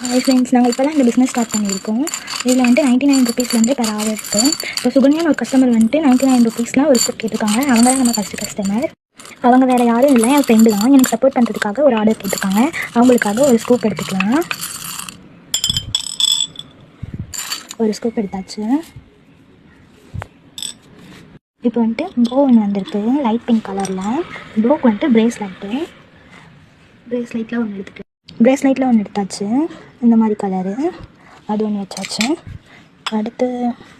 Hi friends, நாங்கள் இப்போ தான் இந்த பிஸ்னஸ் ஸ்டார்ட் பண்ணியிருக்கோம். இதில் வந்துட்டு 99 ருபீஸ்லேருந்து பெர் ஹவர் இருக்குது. இப்போ சுகன்யான்னு ஒரு கஸ்டமர் வந்துட்டு 99 ருபீஸ்லாம் ஒரு ஸ்கிரிப்ட் கேட்டிருக்காங்க. அவங்க தான் நம்ம ஃபஸ்ட்டு கஸ்டமர். அவங்க வேறு யாரும் இல்லை, என் ஃப்ரெண்டு தான். எனக்கு சப்போர்ட் பண்ணுறதுக்காக ஒரு ஆர்டர் கேட்டிருக்காங்க. அவங்களுக்காக ஒரு ஸ்கூப் எடுத்துக்கலாம். ஒரு ஸ்கூப் எடுத்தாச்சு. இப்போ வந்துட்டு ப்ளோ ஒன்று வந்திருக்கு லைட் பிங்க் கலரில். ப்ளோக்கு வந்துட்டு ப்ரேஸ்லைட்டில் ஒன்று எடுத்தாச்சு. இந்த மாதிரி கலரு அது ஒன்று வச்சாச்சு. அடுத்து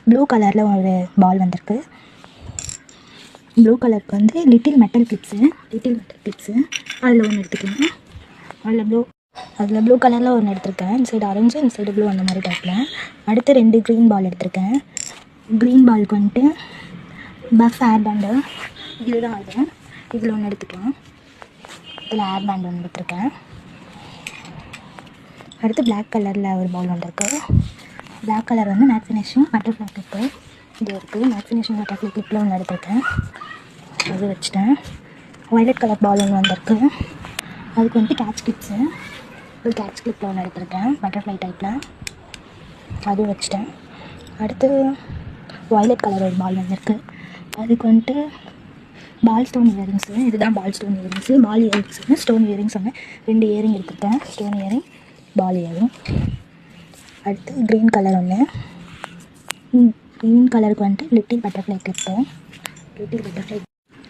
ப்ளூ கலரில் ஒரு பால் வந்திருக்கு. ப்ளூ கலருக்கு வந்து லிட்டில் மெட்டல் கிளிப்ஸு அதில் ஒன்று எடுத்துக்கலாம். அதில் ப்ளூ கலரில் ஒன்று எடுத்திருக்கேன். இந்த சைடு ஆரஞ்சு, இந்த சைடு ப்ளூ, அந்த மாதிரி டைப்பில். அடுத்து 2 க்ரீன் பால் எடுத்திருக்கேன். க்ரீன் பாலுக்கு வந்துட்டு பஃப் ஹேர் பேண்டு இதுதான் அது. இதில் ஒன்று எடுத்துக்கலாம். இதில் ஹேர் பேண்ட் ஒன்று எடுத்திருக்கேன். அடுத்து பிளாக் கலரில் ஒரு பால் வந்திருக்கு. பிளாக் கலர் வந்து மேட் ஃபினிஷிங் பட்டர்ஃப்ளை கிளிப்பு இது இருக்குது. மேட் ஃபினிஷிங் பட்டர்ஃப்ளை கிளிப்பில் ஒன்று எடுத்திருக்கேன். அது வச்சுட்டேன். வயலட் கலர் பால் ஒன்று வந்திருக்கு. அதுக்கு வந்துட்டு கேட்ச் கிளிப்ஸு ஒரு கேட்ச் கிளிப்பில் ஒன்று எடுத்திருக்கேன் பட்டர்ஃப்ளை டைப்பில். அதுவும் வச்சுட்டேன். அடுத்து வயலட் கலர் ஒரு பால் வந்திருக்கு. அதுக்கு வந்துட்டு பால் ஸ்டோன் இயரிங்ஸு இதுதான் பால் ஸ்டோன் இயரிங்ஸு. பால் இயரிங்ஸ் ஒன்று, ஸ்டோன் இயரிங்ஸ் ஒன்று. 2 இயரிங் எடுத்துருக்கேன். ஸ்டோன் இயரிங், பால் இயரிங். அடுத்து க்ரீன் கலர் ஒன்று. க்ரீன் கலருக்கு வந்துட்டு லிட்டில் பட்டர்ஃப்ளை கிளிப்பு.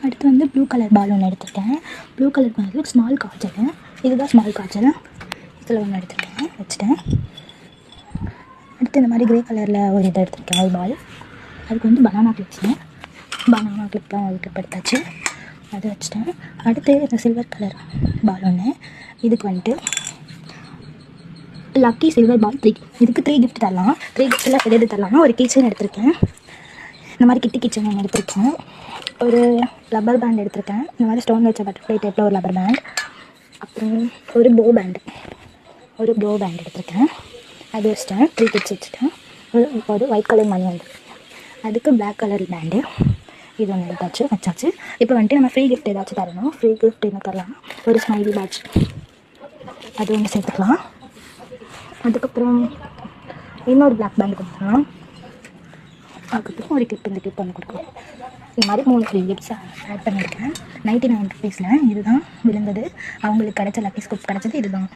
அடுத்து வந்து ப்ளூ கலர் பால் ஒன்று எடுத்துருக்கேன். ப்ளூ கலருக்கு வந்து ஸ்மால் காய்ச்சல் இதுதான் ஸ்மால் காய்ச்சல். இதில் ஒன்று எடுத்துருக்கேன், வச்சுட்டேன். அடுத்து இந்த மாதிரி க்ரே கலரில் ஒரு இதை எடுத்துருக்கேன், ஒரு பால். அதுக்கு வந்து பனானா கிளிப்லாம் ஒரு கிளிப் எடுத்தாச்சு. அதை வச்சுட்டேன். அடுத்து இந்த சில்வர் கலர் பால் ஒன்று. இதுக்கு வந்துட்டு லக்கி சில்வர் பால் 3. இதுக்கு 3 கிஃப்ட் தரலாம். 3 கிஃப்ட்டில் எது தரலாம்னா ஒரு கிச்சன் எடுத்திருக்கேன். இந்த மாதிரி கிச்சன் ஒன்று எடுத்திருக்கேன். ஒரு ரப்பர் பேண்ட் எடுத்திருக்கேன். இந்த மாதிரி ஸ்டோன் வச்ச பட்டர்ஃப்ளை டைப்பில் ஒரு ரப்பர் பேண்ட். அப்புறம் ஒரு ப்ளோ பேண்ட் எடுத்திருக்கேன். அது வச்சுட்டேன். 3 கிஃப்ட்ஸ் வச்சுட்டேன். ஒரு ஒயிட் கலர் மணி வந்து அதுக்கு பிளாக் கலர் பேண்டு இது ஒன்று வச்சாச்சு. இப்போ வந்துட்டு நம்ம ஃப்ரீ கிஃப்ட் ஏதாச்சும் தரணும். ஃப்ரீ கிஃப்ட் என்ன தரலாம்னா ஒரு ஸ்மைலி பேட்ச் அது ஒன்று சேர்த்துக்கலாம். அதுக்கப்புறம் இன்னொரு பிளாக் பேண்ட் கொடுத்துக்கலாம். அதுக்கப்புறம் ஒரு கிளிப், இந்த கிளிப் ஒன்று கொடுக்கலாம். இந்த மாதிரி 3 ஃப்ரீ கிஃப்ட்ஸ் ஆட் பண்ணியிருக்கேன். 99 ருபீஸில் இதுதான் விழுந்தது. அவங்களுக்கு லக்கி ஸ்கூப் கிடச்சது இதுதான்.